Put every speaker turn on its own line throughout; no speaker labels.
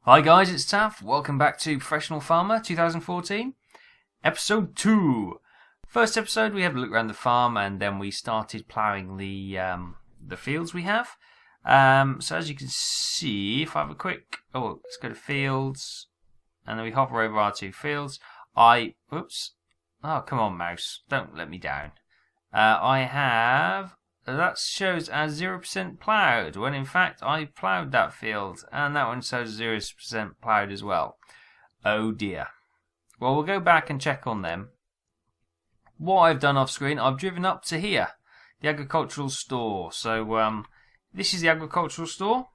Hi guys, it's Taff. Welcome back to Professional Farmer 2014, episode 2. First episode, we had a look around the farm and then we started ploughing the fields we have. So as you can see, if I have a quick, let's go to fields, and then we hover over our two fields. Oops. Oh, come on, mouse. Don't let me down. That shows as 0% ploughed, when in fact I ploughed that field, and that one shows 0% ploughed as well. Oh dear. Well, we'll go back and check on them. What I've done off screen, I've driven up to here, the agricultural store. So this is the agricultural store.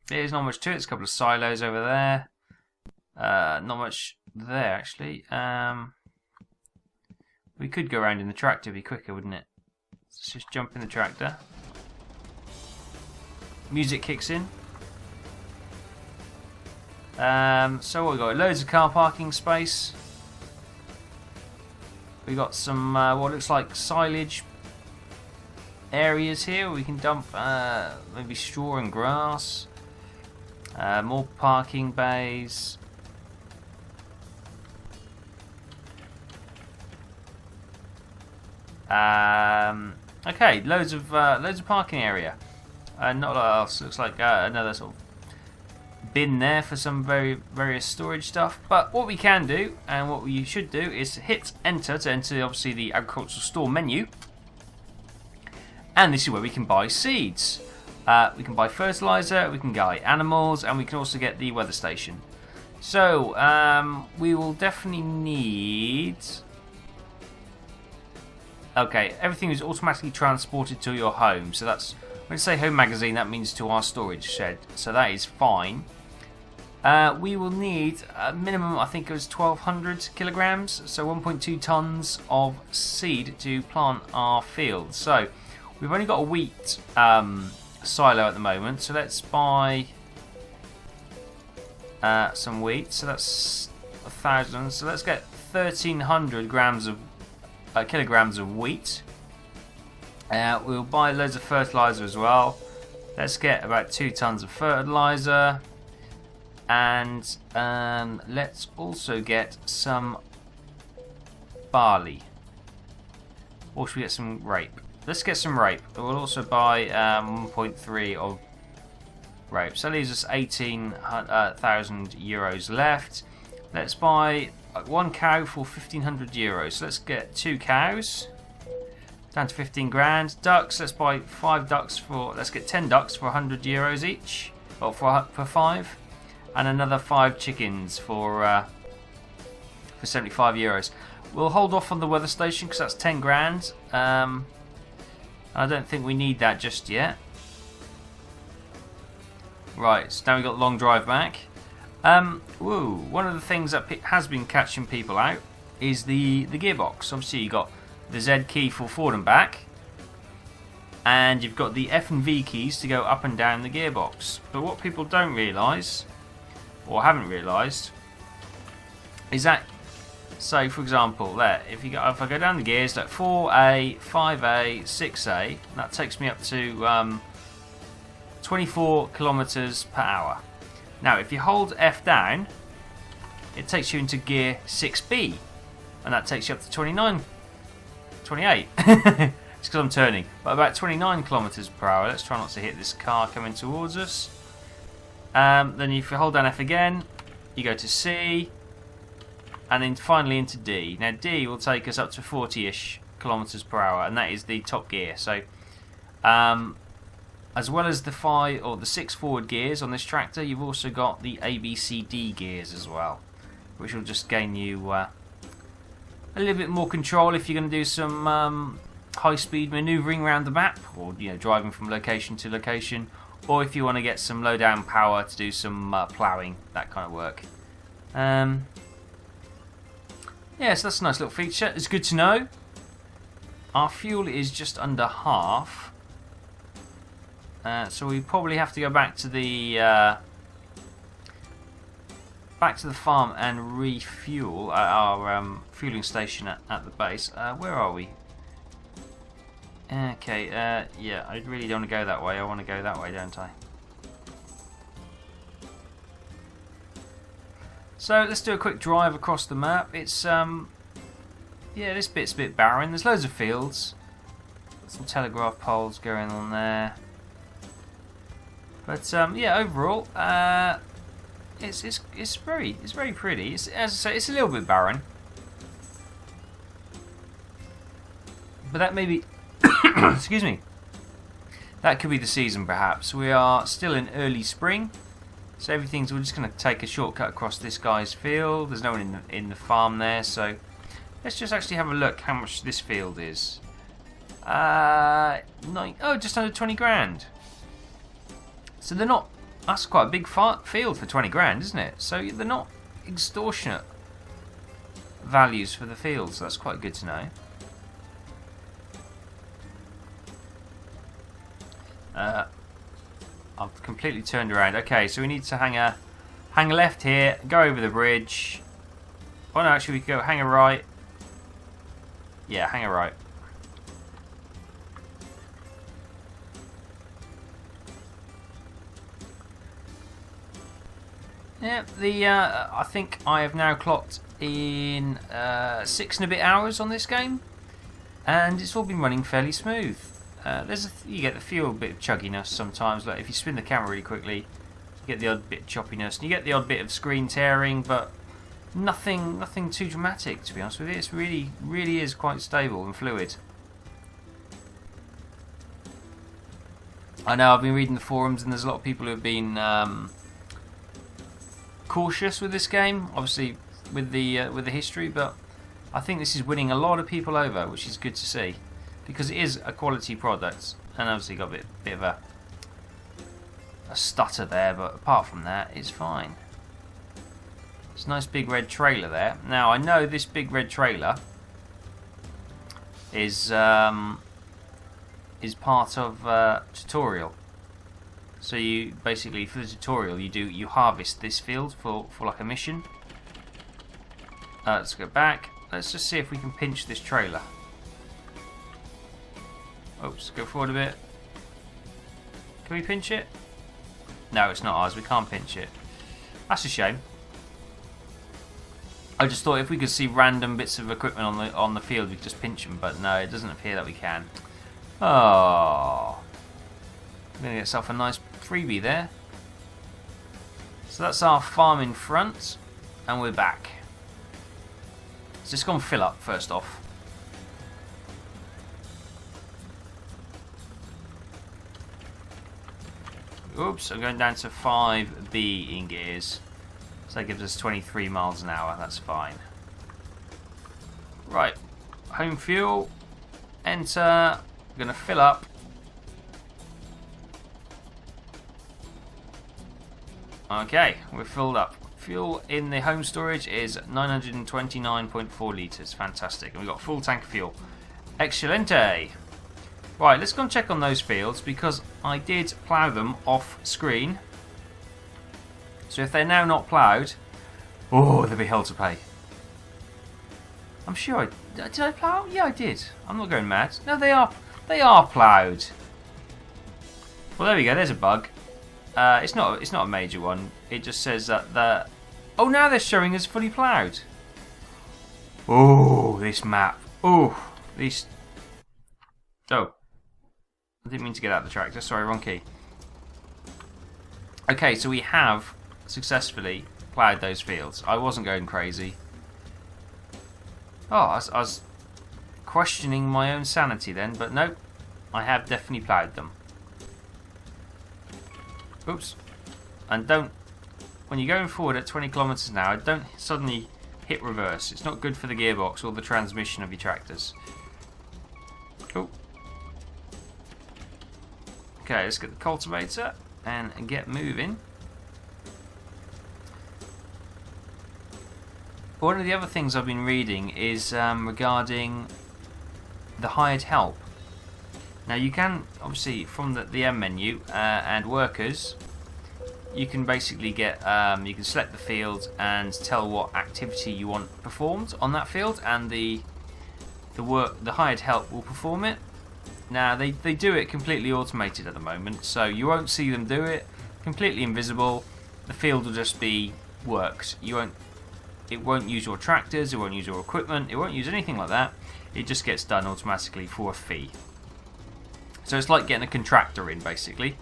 There's not much to it. There's a couple of silos over there. Not much there actually. We could go around in the tractor, it'd be quicker, wouldn't it? Let's just jump in the tractor. Music kicks in. So what we got? Loads of car parking space. We got some what looks like silage areas here. We can dump maybe straw and grass. More parking bays. Okay, loads of parking area. Not a lot else. Looks like another sort of bin there for some various storage stuff. But what we can do, and what we should do, is hit enter to enter obviously the agricultural store menu. And this is where we can buy seeds. We can buy fertilizer, we can buy animals, and we can also get the weather station. So we will definitely need. Okay, everything is automatically transported to your home. So that's, when I say home magazine, that means to our storage shed. So that is fine. We will need a minimum, I think it was 1,200 kilograms. So 1.2 tons of seed to plant our field. So we've only got a wheat silo at the moment. So let's buy some wheat. So that's 1,000. So let's get 1,300 grams of kilograms of wheat. We'll buy loads of fertilizer as well. Let's get about 2 tons of fertilizer, and let's also get some barley. Or should we get some rape? Let's get some rape. We'll also buy 1.3 of rape. So that leaves us 18,000 euros left. Let's buy 1 cow for 1,500 euros. So let's get 2 cows. Down to 15 grand. Ducks, let's buy 5 ducks for. Let's get 10 ducks for 100 euros each. Or for 5. And another 5 chickens for 75 euros. We'll hold off on the weather station because that's 10 grand. I don't think we need that just yet. Right, so now we've got a long drive back. One of the things that has been catching people out is the gearbox. Obviously you got the Z key for forward and back, and you've got the F and V keys to go up and down the gearbox. But what people don't realise, or haven't realised, is that, say for example, there, if I go down the gears, like 4A, 5A, 6A, that takes me up to 24 kilometers per hour. Now, if you hold F down, it takes you into gear 6B, and that takes you up to 28. It's because I'm turning, but about 29 kilometers per hour. Let's try not to hit this car coming towards us. Then if you hold down F again, you go to C, and then finally into D. Now D will take us up to 40-ish kilometers per hour, and that is the top gear. So, as well as the 5 or the 6 forward gears on this tractor, you've also got the A, B, C, D gears as well, which will just gain you a little bit more control if you're going to do some high-speed manoeuvring around the map, or driving from location to location, or if you want to get some low-down power to do some ploughing, that kind of work. Yeah, so that's a nice little feature. It's good to know. Our fuel is just under half. So we probably have to go back to the farm and refuel at our fueling station at the base. Where are we? Okay, yeah, I really don't want to go that way. I want to go that way, don't I? So let's do a quick drive across the map. It's yeah, this bit's a bit barren. There's loads of fields. Got some telegraph poles going on there. But yeah, overall, it's very pretty. It's, as I say, it's a little bit barren. But that may be excuse me. That could be the season, perhaps. We are still in early spring, so everything's. We're just going to take a shortcut across this guy's field. There's no one in the farm there, so let's just actually have a look how much this field is. Just under 20 grand. So they're not. That's quite a big field for 20 grand, isn't it? So they're not extortionate values for the field. So that's quite good to know. I've completely turned around. Okay, so we need to hang a left here, go over the bridge. Oh no, actually we could go hang a right. Yeah, hang a right. Yeah, I think I have now clocked in 6 and a bit hours on this game, and it's all been running fairly smooth. You get the few bit of chugginess sometimes, like if you spin the camera really quickly, you get the odd bit of choppiness, and you get the odd bit of screen tearing, but nothing too dramatic, to be honest with you. It's really is quite stable and fluid. I know I've been reading the forums, and there's a lot of people who have been cautious with this game, obviously with the history, but I think this is winning a lot of people over, which is good to see. Because it is a quality product, and obviously got a bit of a stutter there, but apart from that, it's fine. It's a nice big red trailer there. Now I know this big red trailer is part of tutorial. So you basically, for the tutorial, you harvest this field for like a mission. Let's go back. Let's just see if we can pinch this trailer. Oops, go forward a bit. Can we pinch it? No, it's not ours. We can't pinch it. That's a shame. I just thought if we could see random bits of equipment on the field, we could just pinch them, but no, it doesn't appear that we can. Oh, we're gonna get ourselves a nice freebie there. So that's our farm in front, and we're back. Let's just go and fill up first off. Oops, I'm going down to 5B in gears. So that gives us 23 miles an hour, that's fine. Right, home fuel, enter, I'm going to fill up. Okay, we're filled up. Fuel in the home storage is 929.4 litres, fantastic. And we've got a full tank of fuel. Excelente! Right, let's go and check on those fields, because I did plough them off screen. So if they're now not ploughed, oh, there'll be hell to pay. I'm sure did I plough? Yeah, I did. I'm not going mad. No, they are ploughed. Well, there we go. There's a bug. It's not a major one. It just says that oh, now they're showing us fully ploughed. Oh, this map. Oh, these. Oh. I didn't mean to get out of the tractor. Sorry, wrong key. Okay, so we have successfully ploughed those fields. I wasn't going crazy. Oh, I was questioning my own sanity then, but nope. I have definitely ploughed them. Oops. And don't... When you're going forward at 20 kilometers an hour, don't suddenly hit reverse. It's not good for the gearbox or the transmission of your tractors. Oh. Okay, let's get the cultivator and get moving. One of the other things I've been reading is regarding the hired help. Now you can, obviously, from the M menu and workers, you can basically get, you can select the field and tell what activity you want performed on that field, and the hired help will perform it. Now they do it completely automated at the moment, so you won't see them do it. Completely invisible. The field will just be worked. You won't It won't use your tractors, it won't use your equipment, it won't use anything like that. It just gets done automatically for a fee. So it's like getting a contractor in, basically,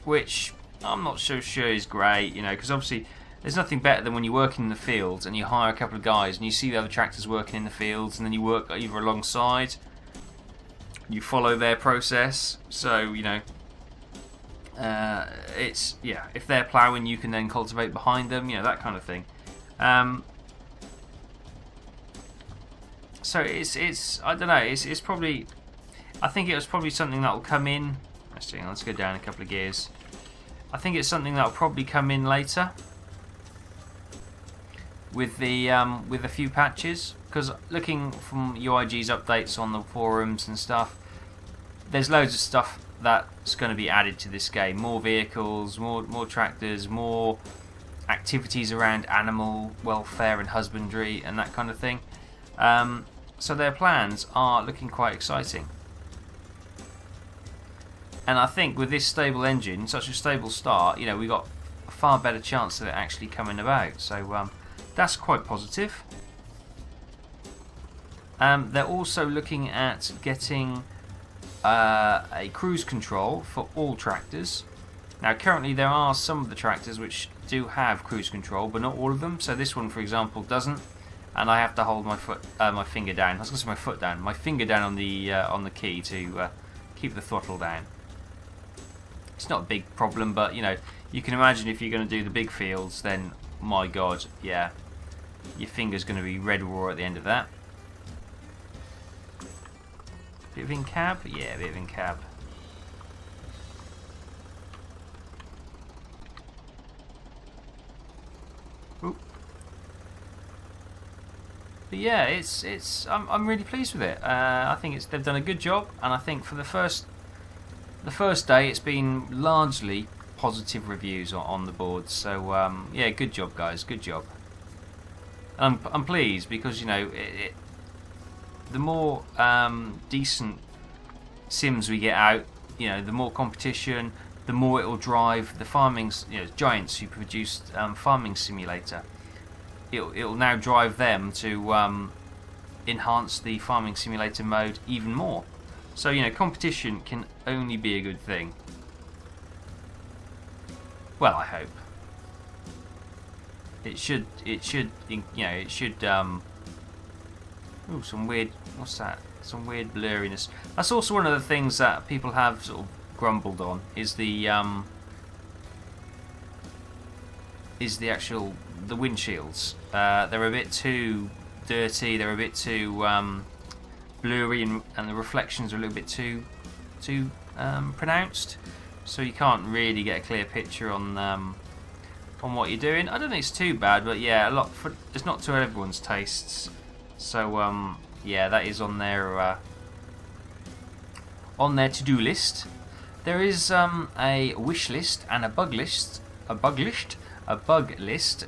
which I'm not so sure is great, because obviously there's nothing better than when you work in the fields and you hire a couple of guys and you see the other tractors working in the fields, and then you work either alongside, you follow their process. So it's if they're ploughing, you can then cultivate behind them, that kind of thing. So it's I don't know. It's probably, I think it was probably something that will come in. Let's go down a couple of gears. I think it's something that will probably come in later with a few patches, because looking from UIG's updates on the forums and stuff, there's loads of stuff that's going to be added to this game. More vehicles, more tractors, more activities around animal welfare and husbandry and that kind of thing. So their plans are looking quite exciting. And I think with this stable engine, such a stable start, we got a far better chance of it actually coming about. So that's quite positive. They're also looking at getting a cruise control for all tractors. Now currently there are some of the tractors which do have cruise control, but not all of them. So this one, for example, doesn't, and I have to hold my finger down. I was going to say my foot down, my finger down on the key to keep the throttle down. It's not a big problem, but you can imagine if you're going to do the big fields, then my God, yeah, your finger's going to be red raw at the end of that. Bit of in-cab? Yeah, a bit of in-cab. Oop. But yeah, I'm really pleased with it. I think they've done a good job, and I think for the first day it's been largely positive reviews on the board. So yeah, good job, guys. Good job. I'm pleased because the more decent sims we get out, the more competition, the more it will drive the farming giants who produced Farming Simulator. It'll now drive them to enhance the Farming Simulator mode even more. So competition can only be a good thing. Well, I hope. It should. Ooh, some weird. What's that? Some weird blurriness. That's also one of the things that people have sort of grumbled on. Is the windshields. They're a bit too dirty. They're a bit too blurry, and the reflections are a little bit too pronounced. So you can't really get a clear picture on what you're doing. I don't think it's too bad, but yeah, it's not to everyone's tastes. So yeah, that is on their to-do list. There is a wish list and a bug list,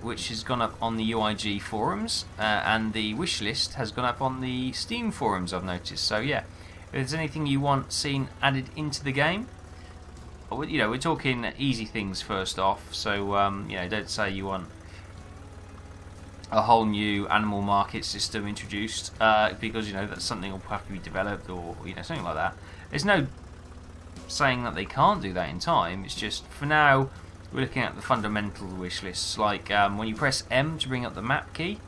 which has gone up on the UIG forums, and the wish list has gone up on the Steam forums, I've noticed. So yeah, if there's anything you want seen added into the game, we're talking easy things first off. So don't say you want a whole new animal market system introduced, because that's something will have to be developed, or something like that. There's no saying that they can't do that in time. It's just for now we're looking at the fundamental wish lists, like when you press M to bring up the map key,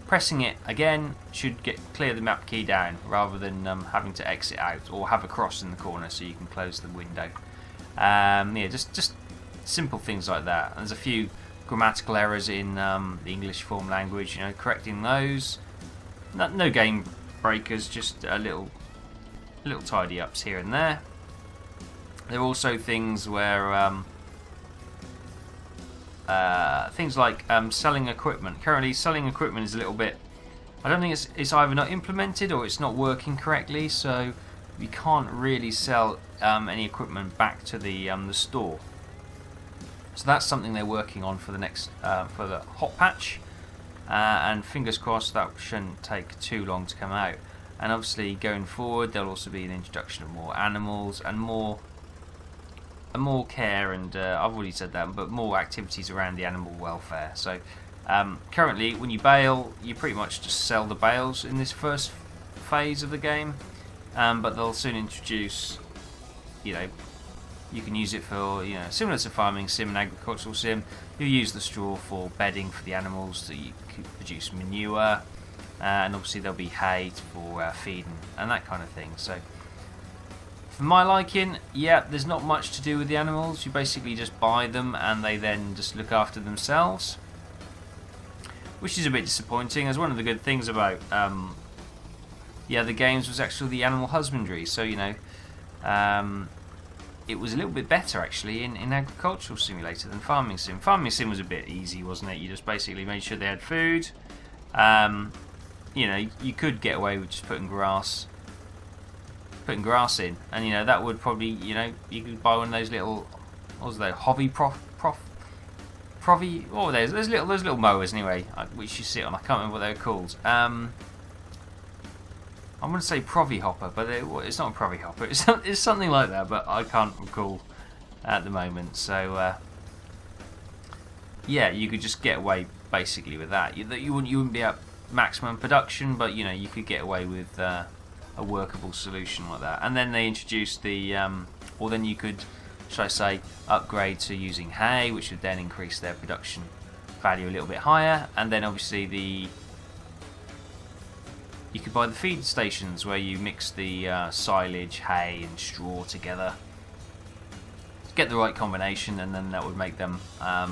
pressing it again should clear the map key down, rather than having to exit out or have a cross in the corner so you can close the window. Yeah, just simple things like that. And there's a few grammatical errors in the English form language, correcting those. No game breakers, just a little tidy ups here and there. There are also things where things like selling equipment. Currently, selling equipment is a little bit. I don't think it's either not implemented or it's not working correctly. So you can't really sell any equipment back to the store. So that's something they're working on for the next for the hot patch, and fingers crossed that shouldn't take too long to come out. And obviously going forward, there'll also be an introduction of more animals and more care, and I've already said that, but more activities around the animal welfare. So Currently, when you bale, you pretty much just sell the bales in this first phase of the game, but they'll soon introduce, you know, you can use it for, you know, similar to farming sim and agricultural sim. You use the straw for bedding for the animals, so you can produce manure, and obviously there'll be hay for feed and that kind of thing. So, for my liking, yeah, there's not much to do with the animals. You basically just buy them, and they then just look after themselves, which is a bit disappointing, as one of the good things about the games was actually the animal husbandry. So, you know, it was a little bit better actually in Agricultural Simulator than Farming Sim. Farming Sim was a bit easy, wasn't it? You just basically made sure they had food. You know, you could get away with just putting grass in, and you know that would probably, you know, you could buy one of those little, what was they, hobby Provi, what were those? Those little mowers anyway, which you sit on. I can't remember what they were called. I'm going to say Provi Hopper, but it's not a Provi Hopper. It's something like that, but I can't recall at the moment. So yeah, you could just get away basically with that. You wouldn't be at maximum production, but you know you could get away with a workable solution like that. And then they introduced the, or then you could, should I say, upgrade to using hay, which would then increase their production value a little bit higher. And then obviously you could buy the feed stations where you mix the silage, hay and straw together to get the right combination, and then that would make them a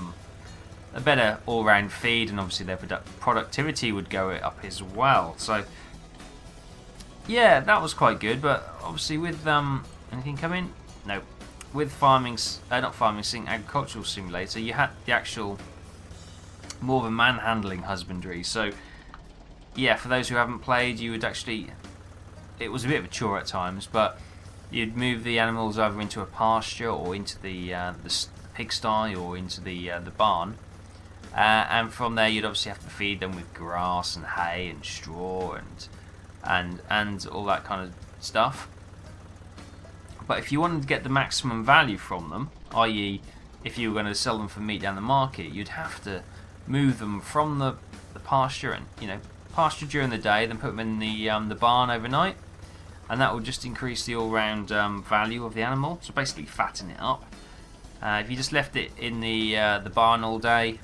better all-round feed, and obviously their productivity would go up as well. So yeah, that was quite good. But obviously with anything coming? No. With Agricultural Simulator, you had the actual more of a manhandling husbandry. So yeah, for those who haven't played, you would actually, it was a bit of a chore at times, but you'd move the animals over into a pasture or into the pigsty or into the barn, and from there you'd obviously have to feed them with grass and hay and straw and all that kind of stuff. But if you wanted to get the maximum value from them, i.e. if you were going to sell them for meat down the market, you'd have to move them from the pasture and, you know, pasture during the day, then put them in the barn overnight, and that will just increase the all-round value of the animal. So basically fatten it up. If you just left it in the barn all day,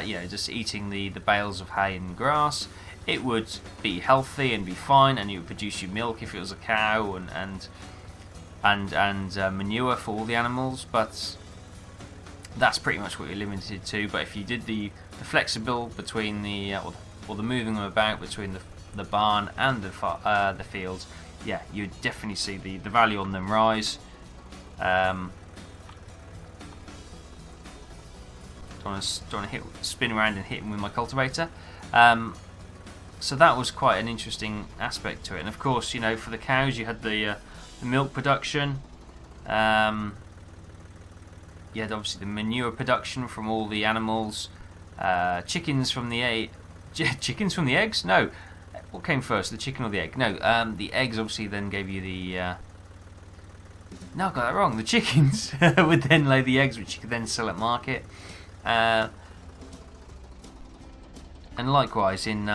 you know, just eating the bales of hay and grass, it would be healthy and be fine, and it would produce you milk if it was a cow, and manure for all the animals. But that's pretty much what you're limited to. But if you did the flexible between or the moving them about between the barn and the fields, yeah, you'd definitely see the value on them rise. Don't want to spin around and hit him with my cultivator. So that was quite an interesting aspect to it. And of course, you know, for the cows, you had the milk production. You had obviously the manure production from all the animals. Chickens from the eggs? No. What came first, the chicken or the egg? No, the eggs obviously then gave you the... No, I got that wrong. The chickens would then lay the eggs, which you could then sell at market. And likewise, in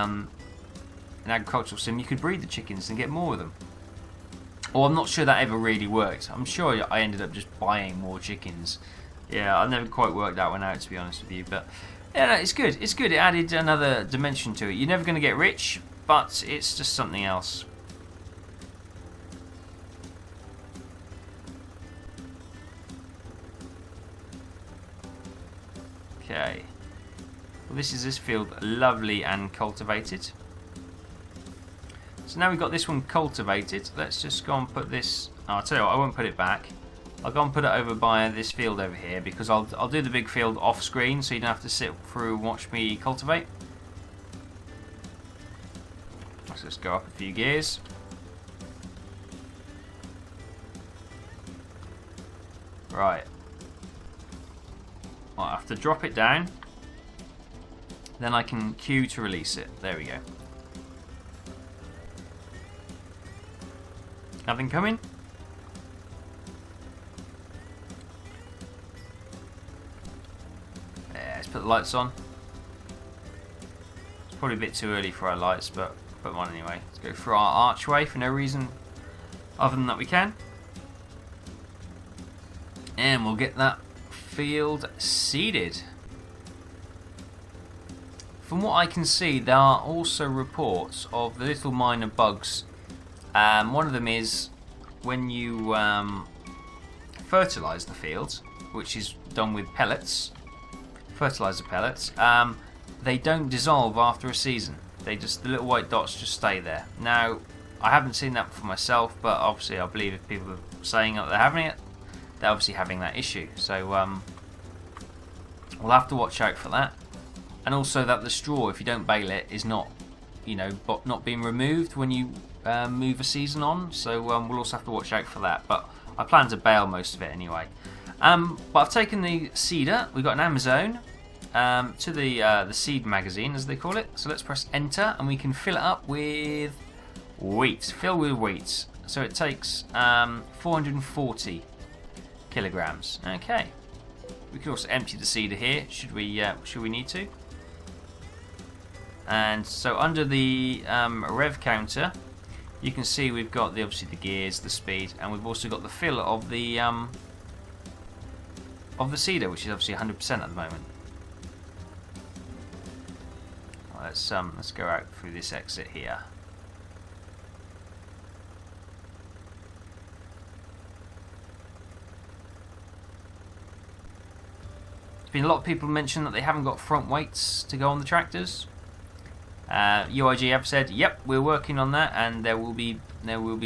Agricultural Sim, you could breed the chickens and get more of them. Or I'm not sure that ever really worked. I'm sure I ended up just buying more chickens. Yeah, I never quite worked that one out, to be honest with you. But yeah, no, it's good. It's good. It added another dimension to it. You're never going to get rich, but it's just something else. Okay. Well, this field lovely and cultivated. So now we've got this one cultivated. Let's just go and put this... Oh, I'll tell you what, I won't put it back. I'll go and put it over by this field over here, because I'll do the big field off screen, so you don't have to sit through and watch me cultivate. Let's just go up a few gears. Right. I have to drop it down. Then I can Q to release it. There we go. Nothing coming? Yeah, let's put the lights on. probably a bit too early for our lights, but put them on anyway. Let's go through our archway for no reason other than that we can. And we'll get that field seeded. From what I can see, there are also reports of the little minor bugs. One of them is when you fertilize the fields, which is done with pellets, fertilizer pellets, they don't dissolve after a season. The little white dots just stay there. Now, I haven't seen that for myself, but obviously I believe if people are saying that they're having it, they're obviously having that issue. So we'll have to watch out for that. And also that the straw, if you don't bale it, is not, not being removed when you move a season on. So we'll also have to watch out for that. But I plan to bale most of it anyway. But I've taken the seeder. We've got an Amazon to the seed magazine, as they call it. So let's press enter, and we can fill it up with wheat. Fill with wheat. So it takes 440 kilograms. Okay. We can also empty the seeder here, should we need to. And so under the rev counter, you can see we've got obviously the gears, the speed, and we've also got the fill of the seeder, which is obviously 100% at the moment. Well, let's go out through this exit here. There's been a lot of people mention that they haven't got front weights to go on the tractors. UIG have said, yep, we're working on that, and they will be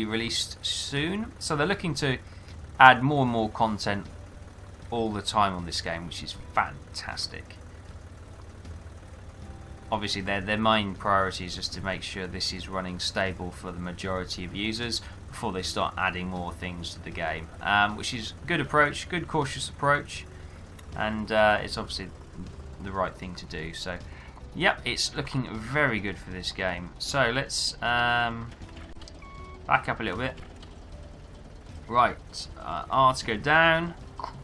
released soon. So they're looking to add more and more content all the time on this game, which is fantastic. Obviously, their main priority is just to make sure this is running stable for the majority of users before they start adding more things to the game, which is a good approach, good cautious approach. And it's obviously the right thing to do. So, yep, it's looking very good for this game. So let's back up a little bit. Right, R to go down.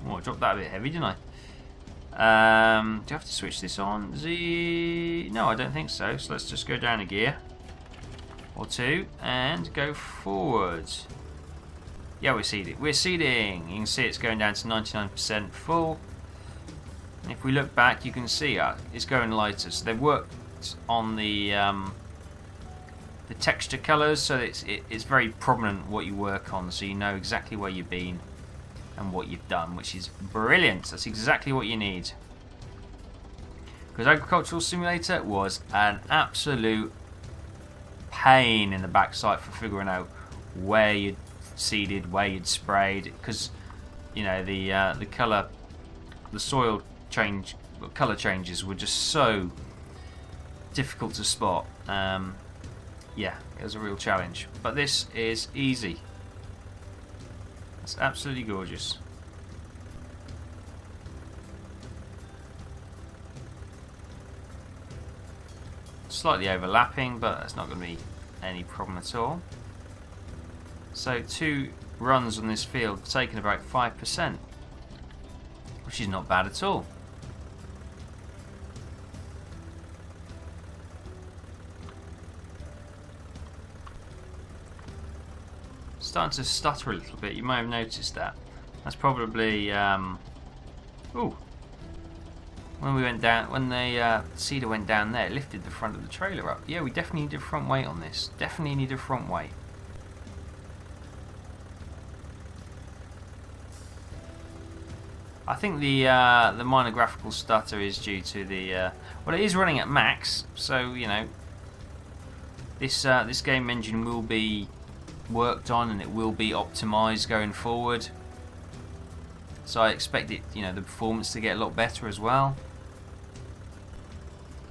Oh, I dropped that a bit heavy, didn't I? Do I have to switch this on? Z? No, I don't think so. So let's just go down a gear or two and go forward. Yeah, we're seeding. We're seeding. You can see it's going down to 99% full. If we look back, you can see it's going lighter. So they've worked on the texture colours, so it's very prominent what you work on, so you know exactly where you've been and what you've done, which is brilliant. That's exactly what you need. Because Agricultural Simulator was an absolute pain in the backside for figuring out where you'd seeded, where you'd sprayed, because the colour, the soil colour changes were just so difficult to spot. Yeah, it was a real challenge, but this is easy. It's absolutely gorgeous. Slightly overlapping, but that's not going to be any problem at all. So 2 runs on this field taking about 5%, which is not bad at all. Starting to stutter a little bit. You may have noticed that. That's probably ooh. When we went down, when the seeder went down there, it lifted the front of the trailer up. Yeah, we definitely need a front weight on this. Definitely need a front weight. I think the minor graphical stutter is due to the well, it is running at max, so this game engine will be worked on and it will be optimized going forward. So I expect it, the performance to get a lot better as well.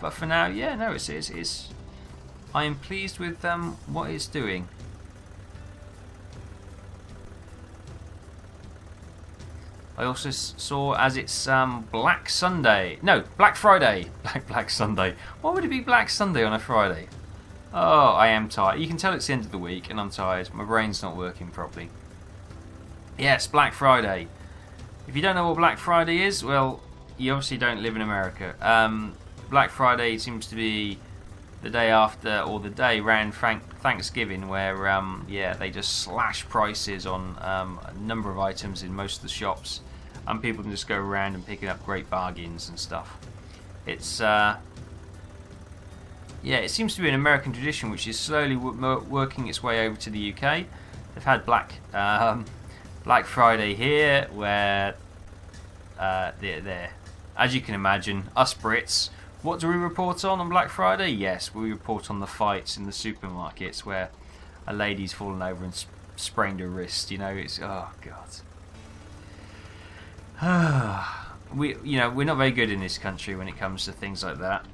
But for now, yeah, no, it's I am pleased with what it's doing. I also saw as it's Black Sunday. No, Black Friday. Black Sunday. Why would it be Black Sunday on a Friday? Oh, I am tired. You can tell it's the end of the week and I'm tired. My brain's not working properly. Yes, Black Friday. If you don't know what Black Friday is, well, you obviously don't live in America. Black Friday seems to be the day after, or the day around Thanksgiving, where yeah, they just slash prices on a number of items in most of the shops, and people can just go around and picking up great bargains and stuff. It's yeah, it seems to be an American tradition which is slowly working its way over to the UK. They've had Black Friday here, where as you can imagine, us Brits, what do we report on Black Friday? Yes, we report on the fights in the supermarkets where a lady's fallen over and sprained her wrist. You know, it's, oh god. We're not very good in this country when it comes to things like that.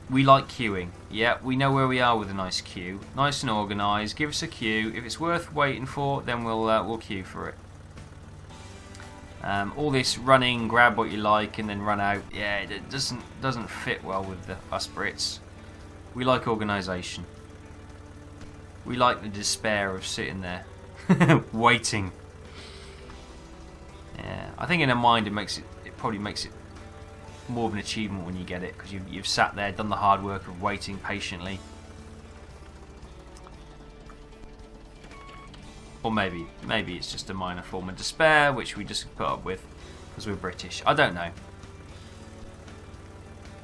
We like queuing. Yeah, we know where we are with a nice queue, nice and organised. Give us a queue. If it's worth waiting for, then we'll queue for it. All this running, grab what you like and then run out, yeah, it doesn't fit well with us Brits. We like organisation. We like the despair of sitting there waiting. Yeah, I think in a mind it probably makes it more of an achievement when you get it, because you've sat there, done the hard work of waiting patiently. Or maybe it's just a minor form of despair which we just put up with because we're British. I don't know.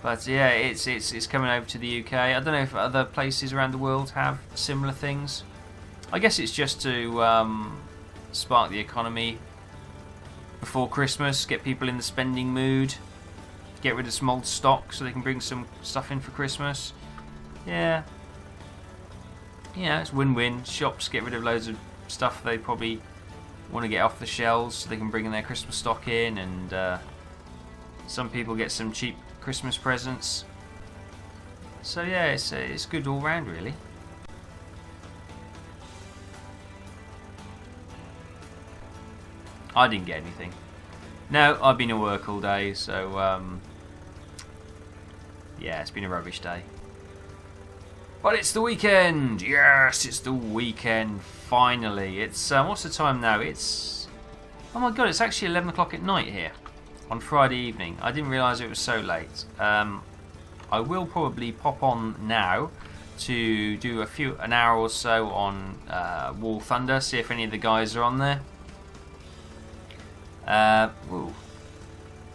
But yeah, it's coming over to the UK. I don't know if other places around the world have similar things. I guess it's just to spark the economy before Christmas, get people in the spending mood, get rid of some old stock so they can bring some stuff in for Christmas. Yeah, it's win-win. Shops get rid of loads of stuff they probably want to get off the shelves so they can bring in their Christmas stock in, and some people get some cheap Christmas presents. So yeah, it's good all round really. I didn't get anything. No, I've been at work all day, so yeah, it's been a rubbish day. But it's the weekend! Yes, it's the weekend, finally. It's, what's the time now? It's, oh my god, it's actually 11 o'clock at night here on Friday evening. I didn't realise it was so late. I will probably pop on now to do an hour or so on Wall Thunder, see if any of the guys are on there.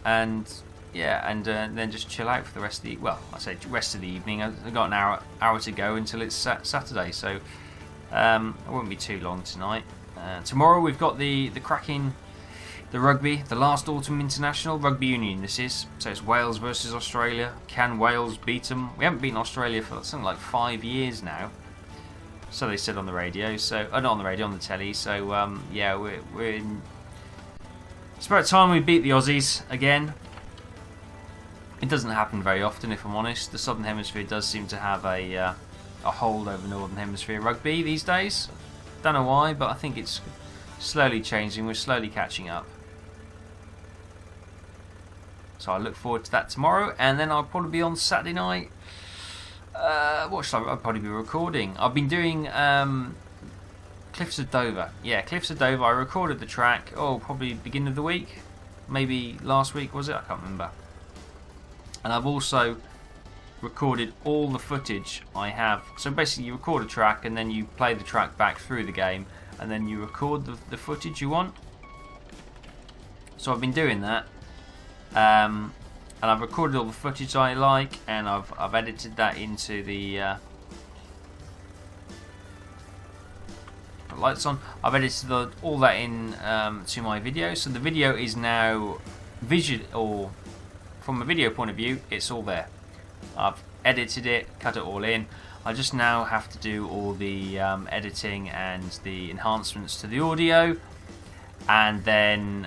And yeah, and then just chill out for the rest of the, well, I say rest of the evening. I've got an hour to go until it's Saturday, so it won't be too long tonight. Tomorrow we've got the cracking, the rugby, the last autumn international rugby union. This is, so it's Wales versus Australia. Can Wales beat them? We haven't beaten Australia for something like 5 years now, so they said on the radio. So not on the radio, on the telly. So yeah, we're in. It's about time we beat the Aussies again. It doesn't happen very often, if I'm honest. The Southern Hemisphere does seem to have a hold over Northern Hemisphere rugby these days. Don't know why, but I think it's slowly changing. We're slowly catching up. So I look forward to that tomorrow, and then I'll probably be on Saturday night. What should I'll probably be recording? I've been doing Cliffs of Dover. Yeah, Cliffs of Dover. I recorded the track, probably beginning of the week. Maybe last week, was it? I can't remember. And I've also recorded all the footage I have. So basically you record a track and then you play the track back through the game, and then you record the footage you want. So I've been doing that. And I've recorded all the footage I like, and I've edited that into the lights on. I've edited all that in to my video. So the video is now visual, or from a video point of view, it's all there. I've edited it, cut it all in. I just now have to do all the editing and the enhancements to the audio, and then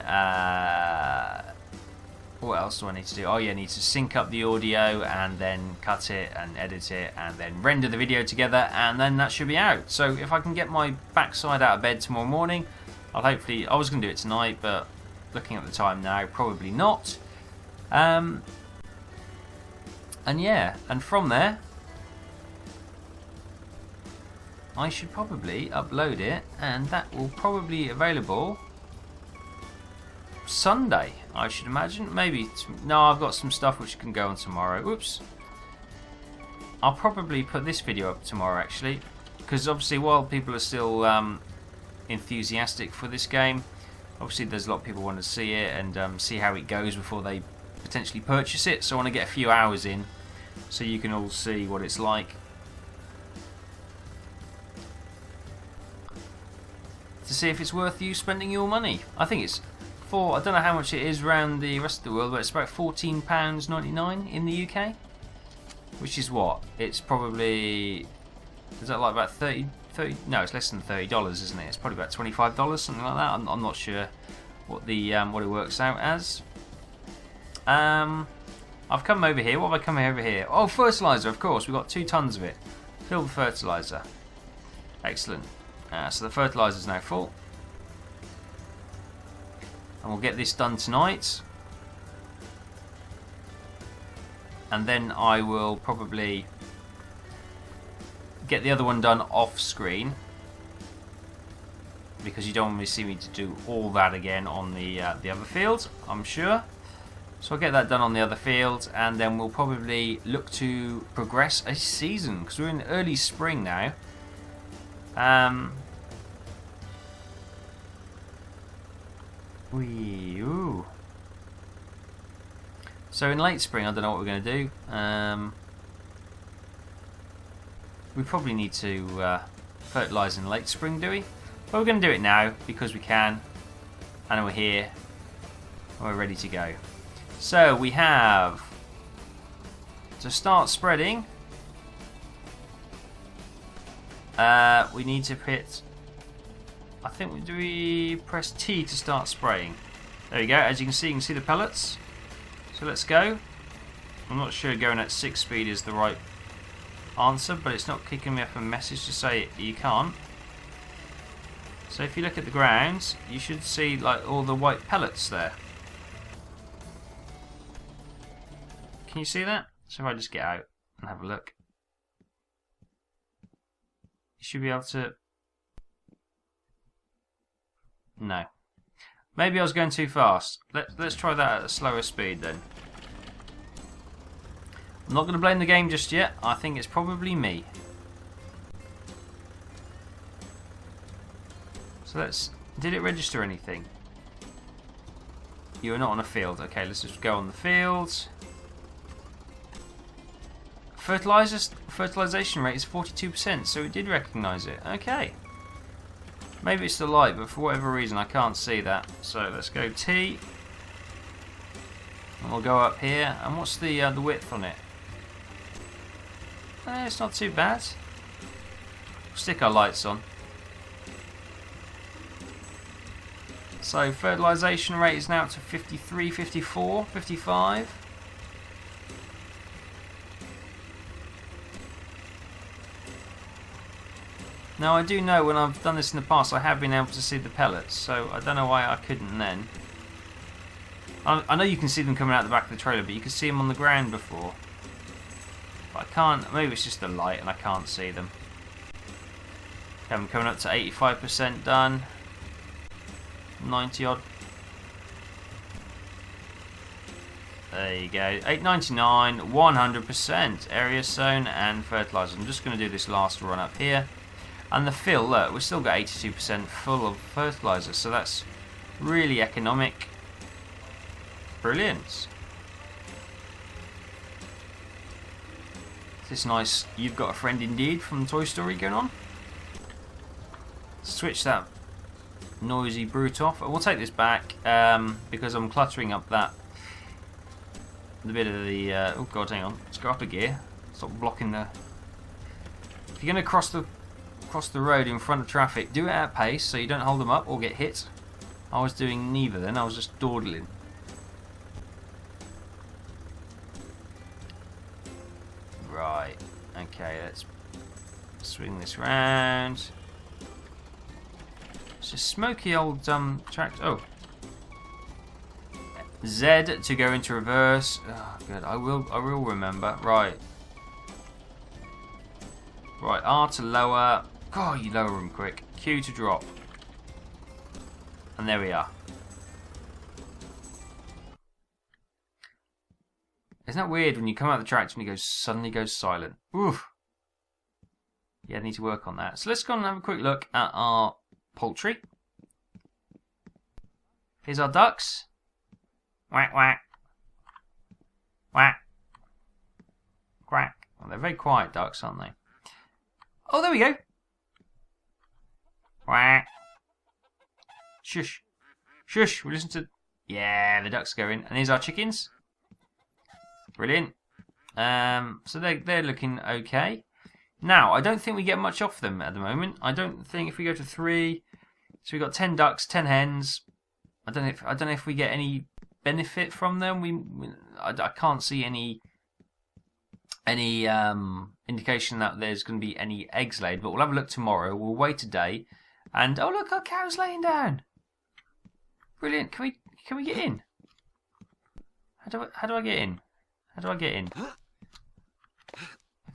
what else do I need to do? Oh yeah, I need to sync up the audio and then cut it and edit it and then render the video together, and then that should be out. So if I can get my backside out of bed tomorrow morning, I'll hopefully, I was going to do it tonight, but looking at the time now, probably not. And yeah, and from there I should probably upload it, and that will probably be available Sunday, I should imagine. Maybe no, I've got some stuff which can go on tomorrow. Oops. I'll probably put this video up tomorrow actually, because obviously while people are still enthusiastic for this game, obviously there's a lot of people want to see it and see how it goes before they potentially purchase it. So I want to get a few hours in so you can all see what it's like. To see if it's worth you spending your money. I think it's I don't know how much it is around the rest of the world, but it's about £14.99 in the UK. Which is what? It's probably... Is that like about 30? No, it's less than $30, isn't it? It's probably about $25, something like that. I'm not sure what it works out as. I've come over here. What have I come over here? Oh, fertilizer, of course. We've got 2 tons of it. Fill with fertilizer. Excellent. So the fertilizer is now full. And we'll get this done tonight. And then I will probably get the other one done off screen, because you don't want me to see me to do all that again on the other field, I'm sure. So I'll get that done on the other field, and then we'll probably look to progress a season, because we're in early spring now. Ooh. So in late spring, I don't know what we're going to do. We probably need to fertilise in late spring, do we? But we're going to do it now because we can, and we're here, and we're ready to go. So we have to start spreading. We need to hit. I think do we press T to start spraying? There we go. As you can see the pellets. So let's go. I'm not sure going at 6 speed is the right answer, but it's not kicking me up a message to say you can't. So if you look at the ground, you should see like all the white pellets there. Can you see that? So if I just get out and have a look, you should be able to. No. Maybe I was going too fast. Let's try that at a slower speed then. I'm not going to blame the game just yet. I think it's probably me. So did it register anything? You are not on a field. Okay, let's just go on the field. Fertilization rate is 42%, so it did recognise it. Okay. Maybe it's the light, but for whatever reason I can't see that. So let's go T. And we'll go up here. And what's the width on it? It's not too bad. We'll stick our lights on. So fertilization rate is now up to 53, 54, 55. Now I do know when I've done this in the past I have been able to see the pellets, so I don't know why I couldn't then. I know you can see them coming out the back of the trailer, but you can see them on the ground before. But I can't, maybe it's just the light and I can't see them. Okay, I'm coming up to 85% done. 90 odd. There you go. 899, 100% area sown and fertilizer. I'm just going to do this last run up here. And the fill, look, we've still got 82% full of fertilizer, so that's really economic. Brilliant. Is this nice You've Got a Friend Indeed from Toy Story going on? Switch that noisy brute off. We'll take this back because I'm cluttering up the bit of the oh god, hang on, let's go up a gear. Stop blocking the. If you're going to cross the road in front of traffic, do it at pace so you don't hold them up or get hit. I was doing neither then, I was just dawdling. Right, okay, let's swing this round. It's a smoky old tractor. Oh, Z to go into reverse. Oh, good. I will remember. Right, R to lower. God, you lower them quick. Q to drop. And there we are. Isn't that weird when you come out of the tractor and he suddenly goes silent? Oof. Yeah, I need to work on that. So let's go and have a quick look at our poultry. Here's our ducks. Whack, whack. Whack. Quack. Well, they're very quiet ducks, aren't they? Oh, there we go. Quack. Shush. Shush. We listen to... Yeah, the ducks go in. And here's our chickens. Brilliant. So they're looking okay. Now, I don't think we get much off them at the moment. I don't think if we go to 3... So we've got 10 ducks, 10 hens. I don't know if we get any benefit from them. I can't see any indication that there's going to be any eggs laid, but we'll have a look tomorrow. We'll wait a day, and oh look, our cow's laying down. Brilliant. Can we get in? How do I get in? How do I get in? I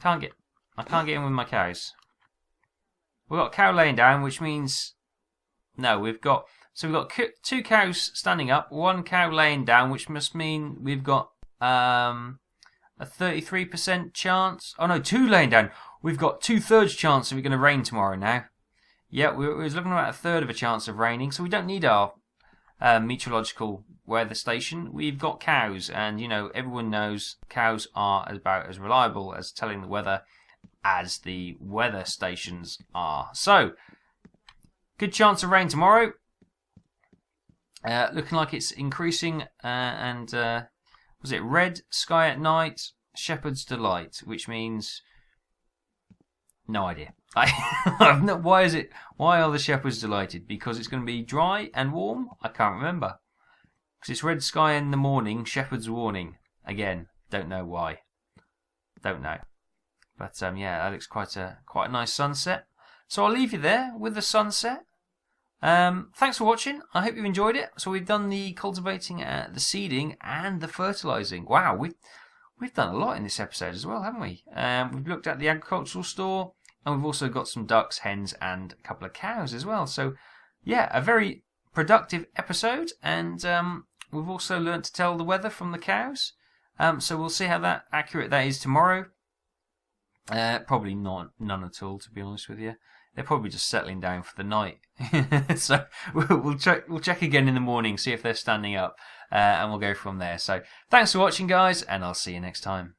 can't get in with my cows. We've got a cow laying down, which means no. We've got 2 cows standing up, 1 cow laying down, which must mean we've got a 33% chance. Oh no, 2 laying down. We've got 2/3 chance of it going to rain tomorrow now. Yeah, we was looking at about 1/3 of a chance of raining, so we don't need our meteorological weather station. We've got cows, and you know everyone knows cows are about as reliable as telling the weather as the weather stations are. So, good chance of rain tomorrow. Looking like it's increasing, and was it red sky at night, shepherd's delight, which means no idea. Why are the shepherds delighted? Because it's going to be dry and warm? I can't remember. Because it's red sky in the morning, shepherd's warning. Again, don't know why. Don't know. But yeah, that looks quite a nice sunset. So I'll leave you there with the sunset. Thanks for watching. I hope you've enjoyed it. So we've done the cultivating, the seeding, and the fertilizing. Wow, we've done a lot in this episode as well, haven't we? We've looked at the agricultural store, and we've also got some ducks, hens, and a couple of cows as well. So yeah, a very productive episode, and we've also learnt to tell the weather from the cows. So we'll see how accurate that is tomorrow. Probably none at all, to be honest with you. They're probably just settling down for the night. So we'll check again in the morning, see if they're standing up, and we'll go from there. So thanks for watching, guys, and I'll see you next time.